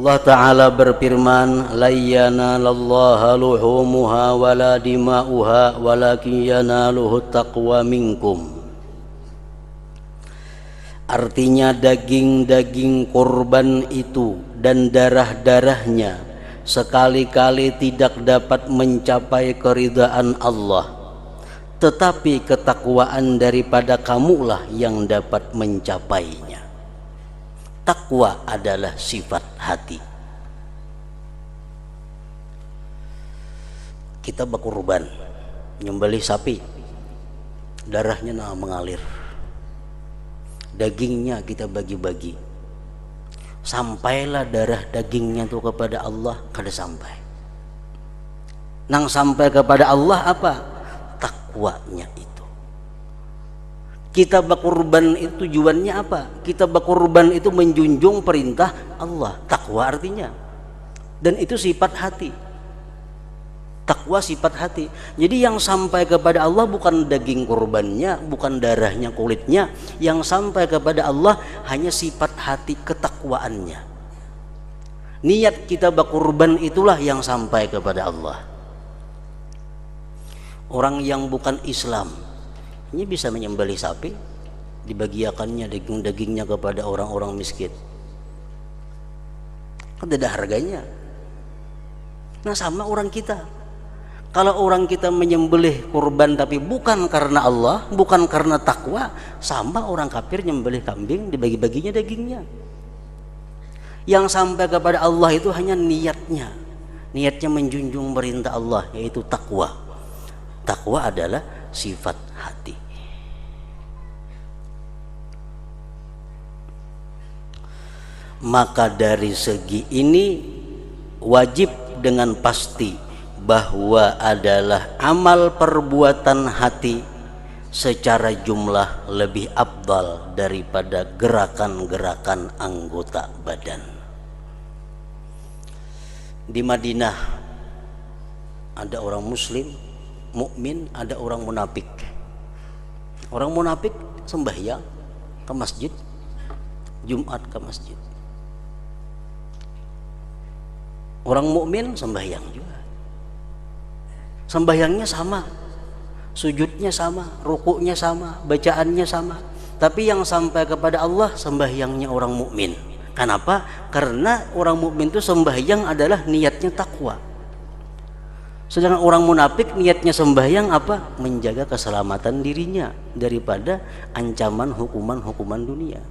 Allah Ta'ala berfirman, la yanalallaha luhumuha wala dima'uha walakin yanaluhu taqwa minkum. Artinya daging-daging kurban itu dan darah-darahnya sekali-kali tidak dapat mencapai keridhaan Allah, tetapi ketakwaan daripada kamulah yang dapat mencapainya. Takwa adalah sifat hati. Kita berkurban, nyembelih sapi, darahnya mengalir, dagingnya kita bagi-bagi, sampailah darah dagingnya itu kepada Allah, kada sampai. Nang sampai kepada Allah apa? Takwanya itu. Kita berkurban itu tujuannya apa? Kita berkurban itu menjunjung perintah Allah. Takwa artinya. Dan itu sifat hati. Takwa sifat hati. Jadi yang sampai kepada Allah bukan daging kurbannya, bukan darahnya, kulitnya. Yang sampai kepada Allah hanya sifat hati, ketakwaannya. Niat kita berkurban itulah yang sampai kepada Allah. Orang yang bukan Islam ini bisa menyembelih sapi, dibagiakannya daging-dagingnya kepada orang-orang miskin. Kan ada harganya. Nah sama orang kita. Kalau orang kita menyembelih kurban tapi bukan karena Allah, bukan karena takwa, sama orang kafir nyembelih kambing, dibagi-baginya dagingnya. Yang sampai kepada Allah itu hanya niatnya. Niatnya menjunjung perintah Allah, yaitu takwa. Takwa adalah sifat hati. Maka dari segi ini wajib dengan pasti bahwa adalah amal perbuatan hati secara jumlah lebih afdal daripada gerakan-gerakan anggota badan. Di Madinah ada orang muslim mukmin, ada orang munafik. Orang munafik sembahyang ke masjid, Jumat ke masjid. Orang mukmin sembahyang juga. Sembahyangnya sama, sujudnya sama, rukuknya sama, bacaannya sama. Tapi yang sampai kepada Allah sembahyangnya orang mukmin. Kenapa? Karena orang mukmin itu sembahyang adalah niatnya takwa. Sedangkan orang munafik niatnya sembahyang apa? Menjaga keselamatan dirinya daripada ancaman hukuman dunia.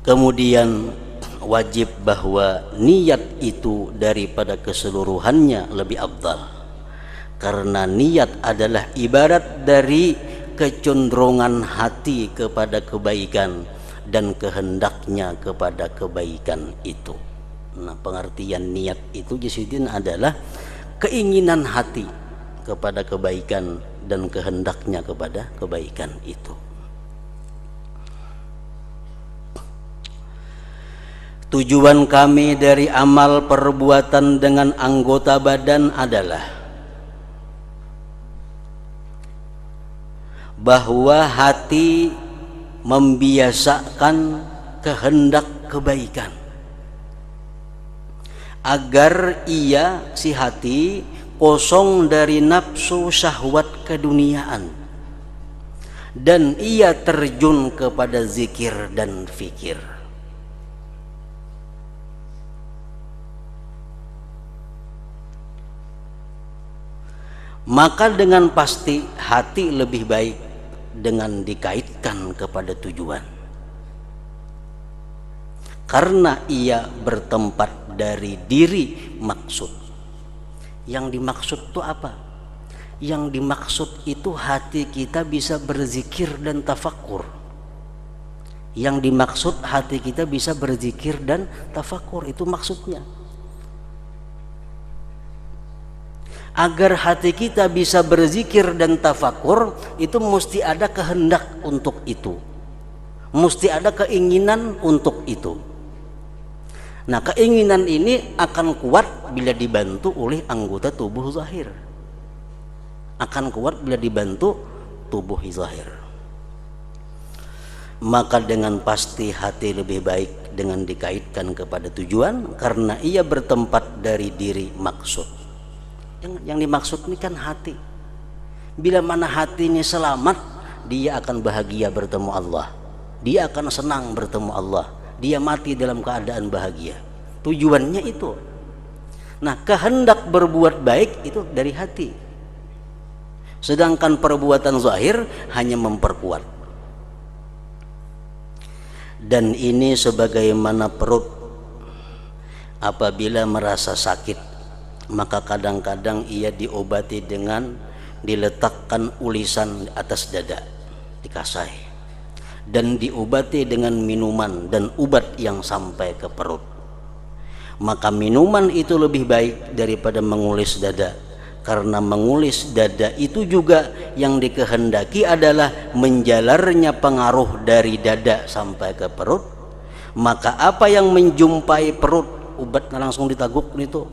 Kemudian wajib bahwa niat itu daripada keseluruhannya lebih afdal. Karena niat adalah ibarat dari kecenderungan hati kepada kebaikan dan kehendaknya kepada kebaikan itu. Nah, pengertian niat itu jisidin adalah keinginan hati kepada kebaikan dan kehendaknya kepada kebaikan itu. Tujuan kami dari amal perbuatan dengan anggota badan adalah bahwa hati membiasakan kehendak kebaikan agar ia si hati kosong dari nafsu syahwat keduniaan dan ia terjun kepada zikir dan fikir. Maka dengan pasti hati lebih baik dengan dikaitkan kepada tujuan, karena ia bertempat dari diri maksud. Yang dimaksud itu apa? Yang dimaksud itu hati kita bisa berzikir dan tafakur. Yang dimaksud hati kita bisa berzikir dan tafakur, itu maksudnya. Agar hati kita bisa berzikir dan tafakur, itu mesti ada kehendak untuk itu, mesti ada keinginan untuk itu. Nah, keinginan ini akan kuat bila dibantu oleh anggota tubuh zahir, akan kuat bila dibantu tubuh zahir. maka dengan pasti hati lebih baik dengan dikaitkan kepada tujuan, karena ia bertempat dari diri maksud. Yang dimaksud ini kan hati. Bila mana hati ini selamat, dia akan bahagia bertemu Allah, dia akan senang bertemu Allah, dia mati dalam keadaan bahagia. Tujuannya itu. Nah, kehendak berbuat baik itu dari hati, sedangkan perbuatan zahir hanya memperkuat. Dan ini sebagaimana perut apabila merasa sakit, maka kadang-kadang ia diobati dengan diletakkan ulisan atas dada, dikasai, dan diobati dengan minuman dan ubat yang sampai ke perut. Maka minuman itu lebih baik daripada mengulis dada, karena mengulis dada itu juga yang dikehendaki adalah menjalarnya pengaruh dari dada sampai ke perut. Maka apa yang menjumpai perut, obatnya langsung ditaguk itu,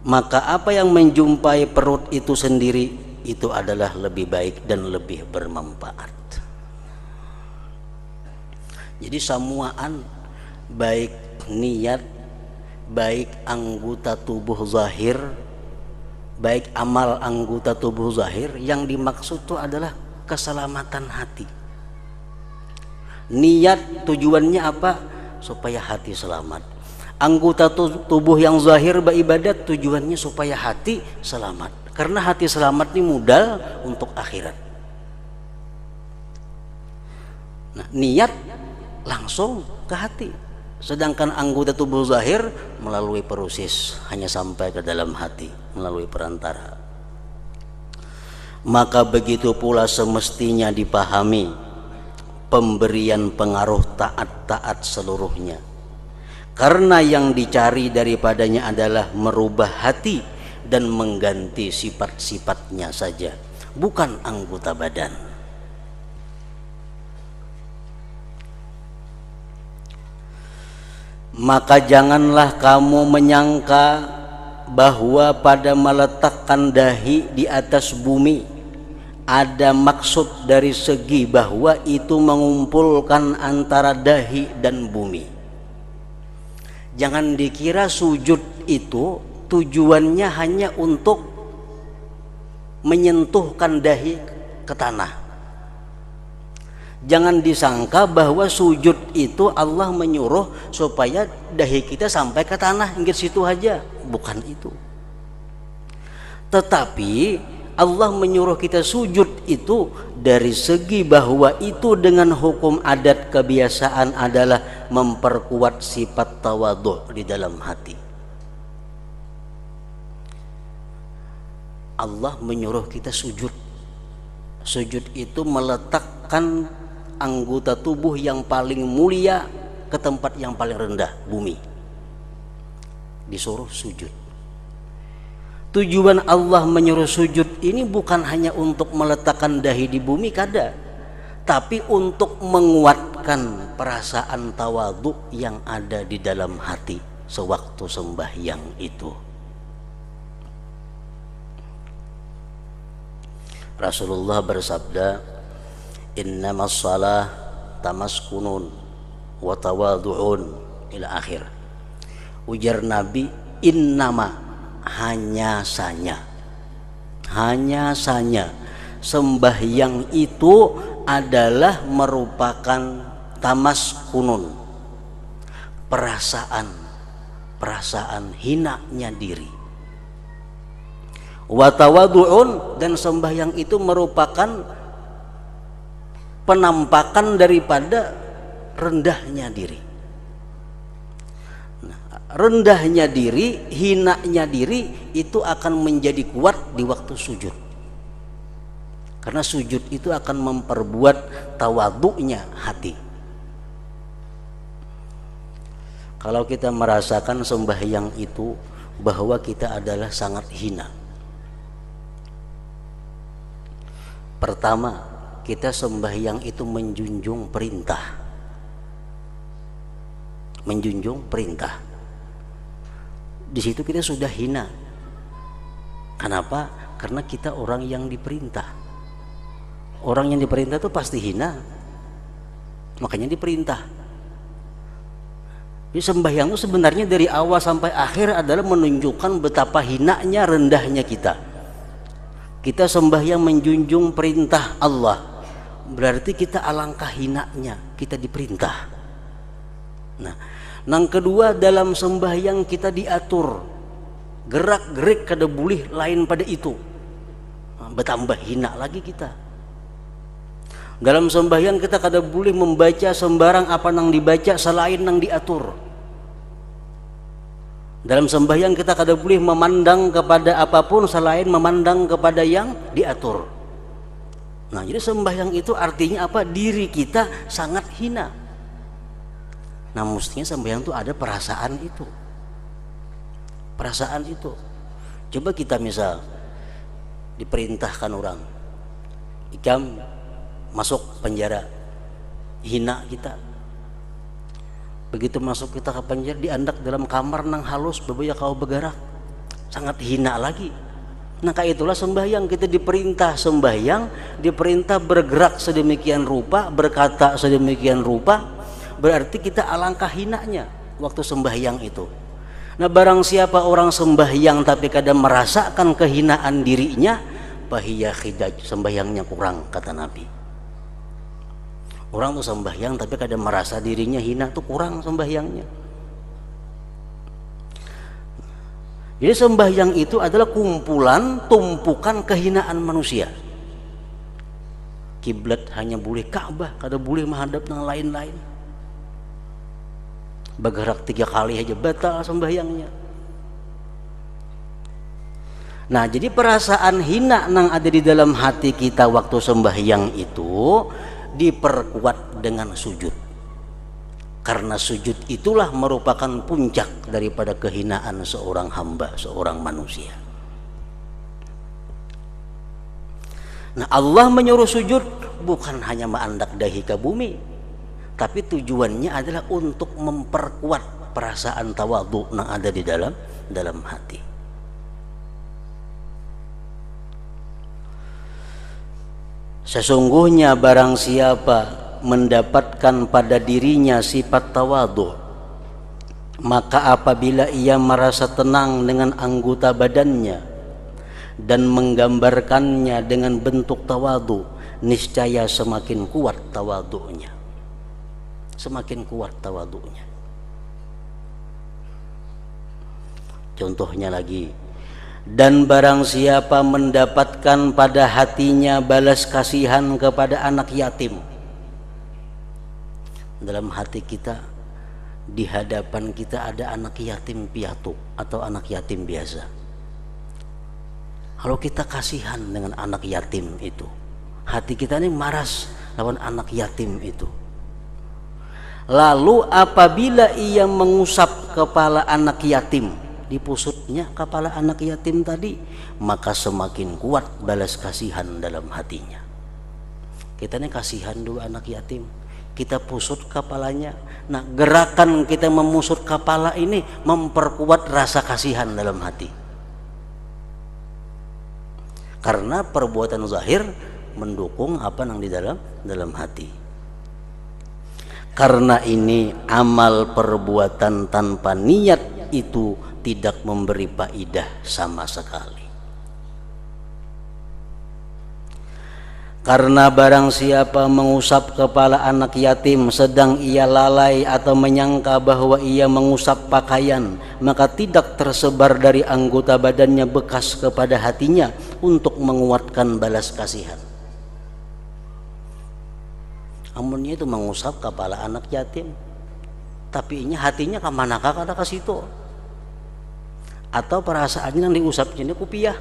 maka apa yang menjumpai perut itu sendiri itu adalah lebih baik dan lebih bermanfaat. Jadi samuaan, baik niat, baik anggota tubuh zahir, baik amal anggota tubuh zahir, yang dimaksud itu adalah keselamatan hati. Niat tujuannya apa? Supaya hati selamat. Anggota tubuh yang zahir beribadat tujuannya supaya hati selamat, karena hati selamat ini modal untuk akhirat. Nah, niat langsung ke hati, sedangkan anggota tubuh zahir melalui proses hanya sampai ke dalam hati melalui perantara. Maka begitu pula semestinya dipahami pemberian pengaruh taat-taat seluruhnya, karena yang dicari daripadanya adalah merubah hati dan mengganti sifat-sifatnya saja, bukan anggota badan. Maka janganlah kamu menyangka bahwa pada meletakkan dahi di atas bumi ada maksud dari segi bahwa itu mengumpulkan antara dahi dan bumi. Jangan dikira sujud itu tujuannya hanya untuk menyentuhkan dahi ke tanah. Jangan disangka bahwa sujud itu Allah menyuruh supaya dahi kita sampai ke tanah, inggit situ aja. Bukan itu. Tetapi Allah menyuruh kita sujud itu dari segi bahwa itu dengan hukum adat kebiasaan adalah memperkuat sifat tawadhu di dalam hati. Allah menyuruh kita sujud. Sujud itu meletakkan anggota tubuh yang paling mulia ke tempat yang paling rendah, bumi. Disuruh sujud. Tujuan Allah menyuruh sujud ini bukan hanya untuk meletakkan dahi di bumi kada, tapi untuk menguatkan perasaan tawadhu yang ada di dalam hati sewaktu sembahyang itu. Rasulullah bersabda, innamas shalah tamaskunun wa tawadhu'un ila akhir. Ujar Nabi, innama, hanya saja sembahyang itu adalah merupakan tamaskunun, perasaan hinanya diri. Wa tawadhu'un, dan sembahyang itu merupakan penampakan daripada rendahnya diri. Nah, rendahnya diri, hinanya diri itu akan menjadi kuat di waktu sujud, karena sujud itu akan memperbuat tawadhu'nya hati. Kalau kita merasakan sembahyang itu bahwa kita adalah sangat hina, pertama, kita sembahyang itu menjunjung perintah. Di situ kita sudah hina. Kenapa? Karena kita orang yang diperintah. Orang yang diperintah itu pasti hina. makanya diperintah. Jadi sembahyang itu sebenarnya dari awal sampai akhir adalah menunjukkan betapa hinanya, rendahnya kita. Kita sembahyang menjunjung perintah Allah, berarti kita alangkah hinanya kita diperintah. Nah, yang kedua, dalam sembahyang kita diatur gerak-gerik kada boleh lain pada itu. Nah, bertambah hina lagi kita. Dalam sembahyang kita kada boleh membaca sembarang apa yang dibaca selain yang diatur. Dalam sembahyang kita kada boleh memandang kepada apapun selain memandang kepada yang diatur. Nah, jadi sembahyang itu artinya apa? Diri kita sangat hina. Nah, mestinya sembahyang itu ada perasaan itu. Perasaan itu. Coba kita misal diperintahkan orang, ikam masuk penjara, hina kita. Begitu masuk kita ke penjara, diandak dalam kamar nang halus bebaya kau bergerak, sangat hina lagi. Nah, kayak itulah sembahyang. Kita diperintah sembahyang, diperintah bergerak sedemikian rupa, berkata sedemikian rupa, berarti kita alangkah hinanya waktu sembahyang itu. Nah, barang siapa orang sembahyang tapi kadang merasakan kehinaan dirinya, bahiyah khidaj, sembahyangnya kurang, kata Nabi. Orang tuh sembahyang tapi kadang merasa dirinya hina, tuh kurang sembahyangnya. Jadi sembahyang itu adalah kumpulan tumpukan kehinaan manusia. Kiblat hanya boleh Ka'bah, kada boleh menghadap yang lain-lain. Bergerak 3 kali aja batal sembahyangnya. Nah, jadi perasaan hina yang ada di dalam hati kita waktu sembahyang itu diperkuat dengan sujud. Karena sujud itulah merupakan puncak daripada kehinaan seorang hamba, seorang manusia. Nah, Allah menyuruh sujud bukan hanya menandak dahi ke bumi, tapi tujuannya adalah untuk memperkuat perasaan tawadhu yang ada di dalam hati. Sesungguhnya barang siapa mendapatkan pada dirinya sifat tawadhu, maka apabila ia merasa tenang dengan anggota badannya dan menggambarkannya dengan bentuk tawadhu, niscaya semakin kuat tawadhunya. Semakin kuat tawadhunya. Contohnya lagi, dan barang siapa mendapatkan pada hatinya balas kasihan kepada anak yatim. Dalam hati kita, di hadapan kita ada anak yatim piatu atau anak yatim biasa. Kalau kita kasihan dengan anak yatim itu, hati kita ini maras lawan anak yatim itu. Lalu apabila ia mengusap kepala anak yatim, dipusutnya kepala anak yatim tadi, maka semakin kuat balas kasihan dalam hatinya. Kita ini kasihan dulu anak yatim, kita pusut kepalanya. Nah, gerakan kita memusut kepala ini memperkuat rasa kasihan dalam hati, karena perbuatan zahir mendukung apa yang di dalam hati. Karena ini amal perbuatan tanpa niat itu tidak memberi faidah sama sekali. Karena barang siapa mengusap kepala anak yatim sedang ia lalai atau menyangka bahwa ia mengusap pakaian, maka tidak tersebar dari anggota badannya bekas kepada hatinya untuk menguatkan balas kasihan. Amunnya itu mengusap kepala anak yatim, tapi ini hatinya kemanakah kada ke situ? Atau perasaannya yang diusapnya ini kupiah.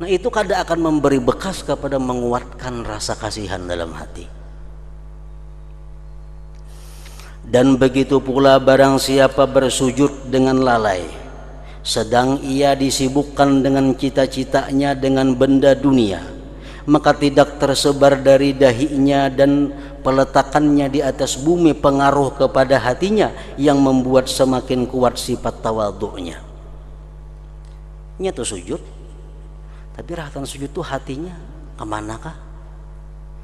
Nah, itu kada akan memberi bekas kepada menguatkan rasa kasihan dalam hati. Dan begitu pula barang siapa bersujud dengan lalai, sedang ia disibukkan dengan cita-citanya dengan benda dunia, maka tidak tersebar dari dahinya dan peletakannya di atas bumi pengaruh kepada hatinya yang membuat semakin kuat sifat tawadhu'nya. Nyata sujud, tapi rahatan sujud tuh hatinya kemanakah?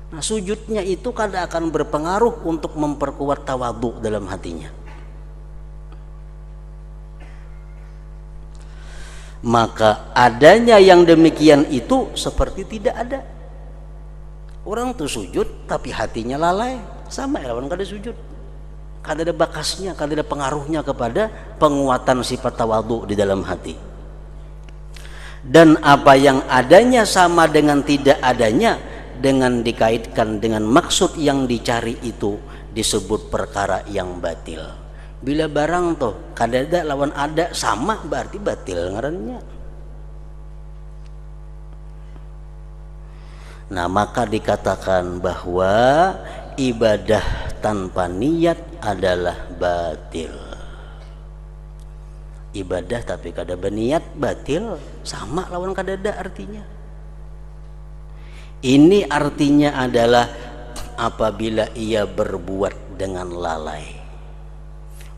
Nah, sujudnya itu kadang akan berpengaruh untuk memperkuat tawadhu dalam hatinya. Maka adanya yang demikian itu seperti tidak ada. Orang tuh sujud tapi hatinya lalai, sama lawan kada sujud. Kada ada bakasnya, kada ada pengaruhnya kepada penguatan sifat tawadhu di dalam hati. Dan apa yang adanya sama dengan tidak adanya, dengan dikaitkan dengan maksud yang dicari itu disebut perkara yang batil. Bila barang tuh kadada lawan ada sama berarti batil ngarannya. Nah, maka dikatakan bahwa ibadah tanpa niat adalah batil. Ibadah tapi kada berniat batil, sama lawan kadada artinya. Ini artinya adalah apabila ia berbuat dengan lalai.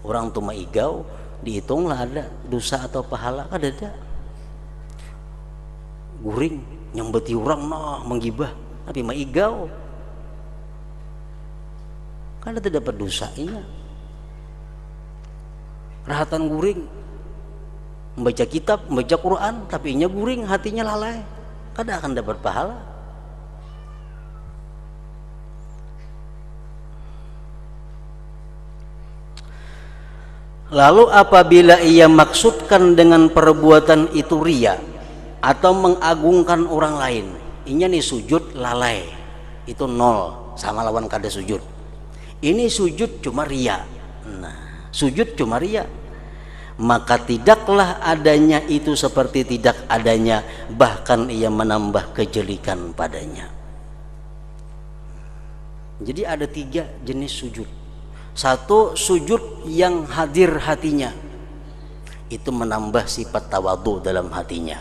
Orang tuh maigau dihitunglah ada dosa atau pahala, kada ada. Guring nyambeti orang nah menggibah tapi maigau kada dapat dosanya. Rahatan guring membaca kitab, membaca Quran tapi nya guring, hatinya lalai, kada akan dapat pahala. Lalu apabila ia maksudkan dengan perbuatan itu riya atau mengagungkan orang lain, inya nih sujud lalai, itu nol, sama lawan kada sujud. Ini sujud cuma riya. Nah, sujud cuma riya, maka tidaklah adanya itu seperti tidak adanya, bahkan ia menambah kejelikan padanya. Jadi ada 3 jenis sujud. Satu, sujud yang hadir hatinya, itu menambah sifat tawadhu dalam hatinya.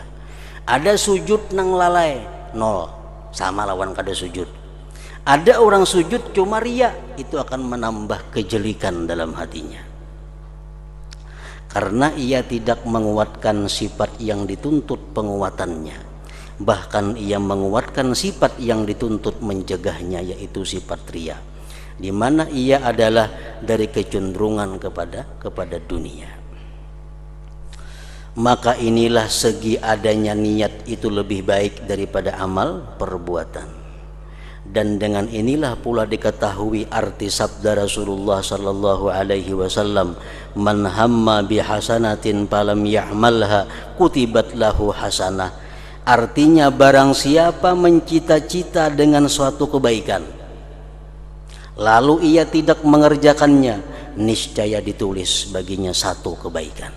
Ada sujud nang lalai, nol, sama lawan kada sujud. Ada orang sujud cuma riya, itu akan menambah kejelikan dalam hatinya, karena ia tidak menguatkan sifat yang dituntut penguatannya, bahkan ia menguatkan sifat yang dituntut mencegahnya, yaitu sifat riya, di mana ia adalah dari kecenderungan kepada dunia. Maka inilah segi adanya niat itu lebih baik daripada amal perbuatan. Dan dengan inilah pula diketahui arti sabda Rasulullah sallallahu alaihi wasallam, man hamma bihasanatin falam ya'malha kutibat lahu hasanah. Artinya barang siapa mencita-cita dengan suatu kebaikan lalu ia tidak mengerjakannya, niscaya ditulis baginya satu kebaikan.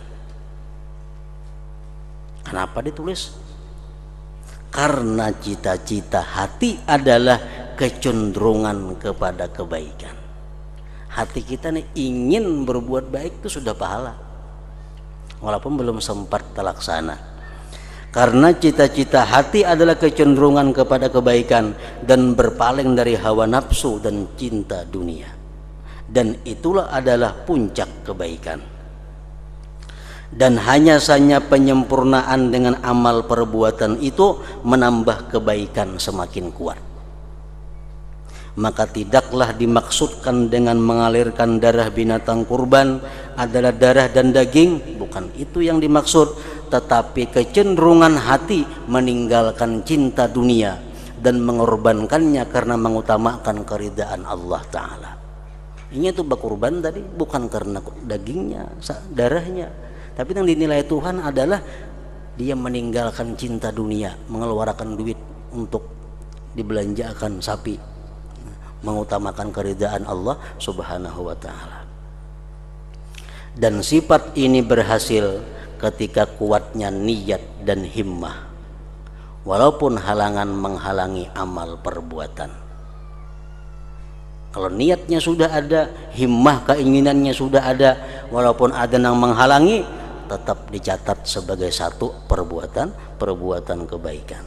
Kenapa ditulis? Karena cita-cita hati adalah kecenderungan kepada kebaikan. Hati kita nih ingin berbuat baik itu sudah pahala, walaupun belum sempat terlaksana. Karena cita-cita hati adalah kecenderungan kepada kebaikan dan berpaling dari hawa nafsu dan cinta dunia. Dan itulah adalah puncak kebaikan. Dan hanya saja penyempurnaan dengan amal perbuatan itu menambah kebaikan semakin kuat. Maka tidaklah dimaksudkan dengan mengalirkan darah binatang kurban adalah darah dan daging, bukan itu yang dimaksud, tetapi kecenderungan hati meninggalkan cinta dunia dan mengorbankannya karena mengutamakan keridaan Allah Ta'ala. Ini tuh berkurban tadi bukan karena dagingnya, darahnya, tapi yang dinilai Tuhan adalah dia meninggalkan cinta dunia, mengeluarkan duit untuk dibelanjakan sapi, mengutamakan keridaan Allah Subhanahu wa Ta'ala. Dan sifat ini berhasil ketika kuatnya niat dan himmah, walaupun halangan menghalangi amal perbuatan. Kalau niatnya sudah ada, himmah keinginannya sudah ada, walaupun ada yang menghalangi, tetap dicatat sebagai satu perbuatan kebaikan.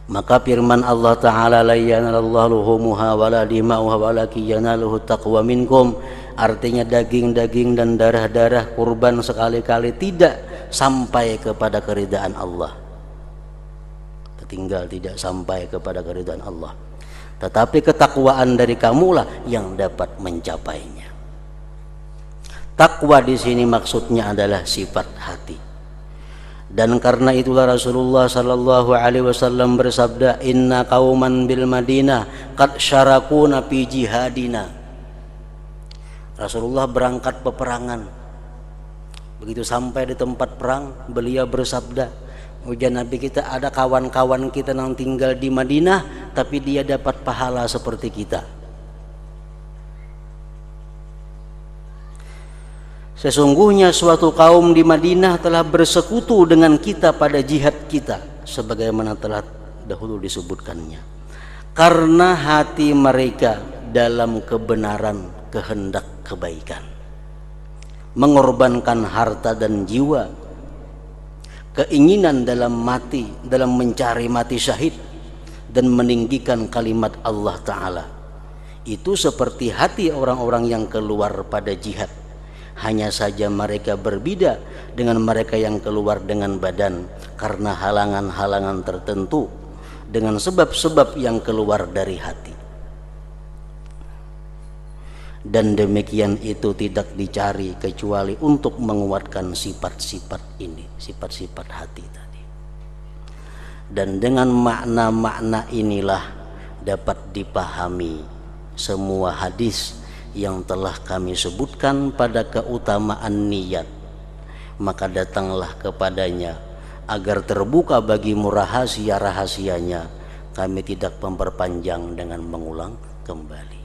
Maka firman Allah Ta'ala, la yanalallahu luhumuha wala dima'uha walakin yanaluhu taqwa minkum, artinya daging-daging dan darah-darah kurban sekali-kali tidak sampai kepada keridaan Allah. tertinggal, tidak sampai kepada keridhaan Allah. Tetapi ketakwaan dari kamulah yang dapat mencapainya. Takwa di sini maksudnya adalah sifat hati. Dan karena itulah Rasulullah sallallahu alaihi wasallam bersabda, "Inna qauman bil Madinah qad syarakuna fi jihadina." Rasulullah berangkat peperangan. Begitu sampai di tempat perang, beliau bersabda, "Ujar Nabi kita, ada kawan-kawan kita yang tinggal di Madinah, tapi dia dapat pahala seperti kita. Sesungguhnya suatu kaum di Madinah telah bersekutu dengan kita pada jihad kita, sebagaimana telah dahulu disebutkannya. Karena hati mereka dalam kebenaran kehendak kebaikan, mengorbankan harta dan jiwa, keinginan dalam mati, dalam mencari mati syahid, dan meninggikan kalimat Allah Ta'ala. Itu seperti hati orang-orang yang keluar pada jihad. Hanya saja mereka berbeda dengan mereka yang keluar dengan badan, karena halangan-halangan tertentu, dengan sebab-sebab yang keluar dari hati. Dan demikian itu tidak dicari kecuali untuk menguatkan sifat-sifat ini, sifat-sifat hati tadi. Dan dengan makna-makna inilah dapat dipahami semua hadis yang telah kami sebutkan pada keutamaan niat. Maka datanglah kepadanya agar terbuka bagimu rahasia-rahasianya. Kami tidak memperpanjang dengan mengulang kembali.